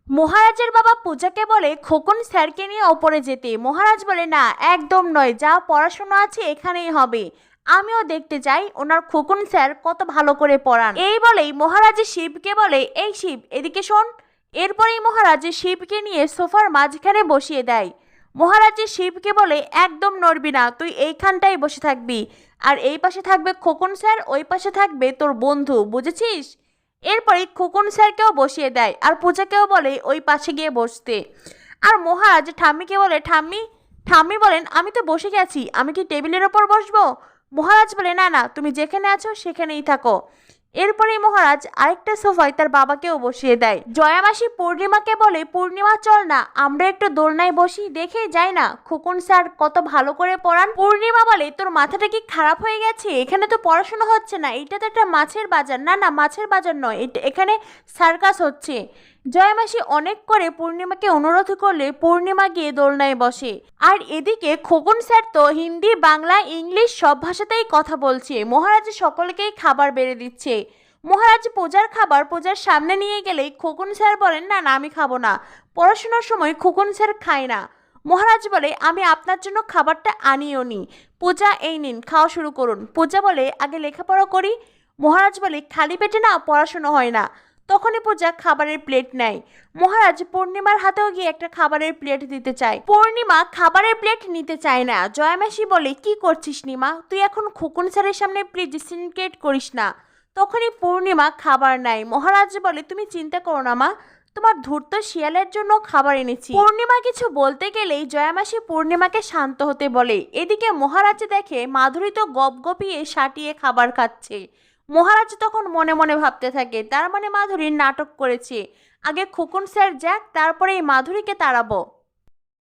মহারাজের বাবা পূজাকে বলে খোকন স্যারকে নিয়ে ওপরে যেতে। মহারাজ বলে না, একদম নয়, যা পড়াশোনা আছে এখানেই হবে। আমিও দেখতে চাই ওনার খোকন স্যার কত ভালো করে পড়ান। এই বলেই মহারাজ শিবকে বলে, এই শিব এদিকে শোন। এরপরেই মহারাজ শিবকে নিয়ে সোফার মাঝখানে বসিয়ে দেয়। মহারাজ শিবকে বলে, একদম নড়বি না, তুই এইখানটাই বসে থাকবি। আর এই পাশে থাকবে খোকন স্যার, ওই পাশে থাকবে তোর বন্ধু, বুঝেছিস? এরপরে খোকন স্যারকেও বসিয়ে দেয় আর পূজাকেও বলে ওই পাশে গিয়ে বসতে। আর মহারাজ ঠাম্মিকে বলে, ঠাম্মি। ঠাম্মি বলেন, আমি তো বসে গেছি, আমি কি টেবিলের ওপর বসবো? মহারাজ বলে, না না, তুমি যেখানে আছো সেখানেই থাকো। এরপরেই মহারাজ আরেকটা সোফায় তার বাবাকেও বসিয়ে দেয়। জয়া মাসি পূর্ণিমাকে বলে, পূর্ণিমা চল না, আমরা একটু দোলনায় বসি, দেখেই যাই না খোকন স্যার কত ভালো করে পড়ান। পূর্ণিমা বলে, তোর মাথাটা কি খারাপ হয়ে গেছে? এখানে তো পড়াশোনা হচ্ছে না, এটা তো একটা মাছের বাজার। না না, মাছের বাজার নয়, এখানে সার্কাস হচ্ছে। জয়া মাসি অনেক করে পূর্ণিমাকে অনুরোধ করলে পূর্ণিমা গিয়ে দোলনায় বসে। আর এদিকে খোকন স্যার তো হিন্দি, বাংলা, ইংলিশ সব ভাষাতেই কথা বলছে। মহারাজ সকলকেই খাবার বেড়ে দিচ্ছে। মহারাজ পূজার খাবার পূজার সামনে নিয়ে গেলেই খোকন স্যার বলেন, না না, আমি খাবো না। পড়াশোনার সময় খোকন স্যার খায় না। মহারাজ বলে, আমি আপনার জন্য খাবারটা আনিও নি। পূজা, এই নিন, খাওয়া শুরু করুন। পূজা বলে, আগে লেখাপড়া করি। মহারাজ বলে, খালি পেটে না পড়াশোনা হয় না। তখনই পূজা খাবারের প্লেট নেয়। মহারাজ পূর্ণিমার হাতেও গিয়ে একটা খাবারের প্লেট দিতে চায়। পূর্ণিমা খাবারের প্লেট নিতে চায় না। জয়ামাসি বলে, কি করছিস নিমা? তুই এখন খোকন স্যারের সামনে প্লিজ সিনক্রেট করিস না। তখনই পূর্ণিমা খাবার নেয়। মহারাজ বলে, তুমি চিন্তা করো না মা, তোমার ধূর্ত শিয়ালের জন্য খাবার এনেছি। পূর্ণিমা কিছু বলতে গেলেই জয়ামাসি পূর্ণিমাকে শান্ত হতে বলে। এদিকে মহারাজ দেখে মাধুরী তো গপগপিয়ে সাটিয়ে খাবার খাচ্ছে। মহারাজ তখন মনে মনে ভাবতে থাকে, তার মানে মাধুরী নাটক করেছে। আগে খোকন স্যার যাক, তারপরে এই মাধুরীকে তাড়াবো।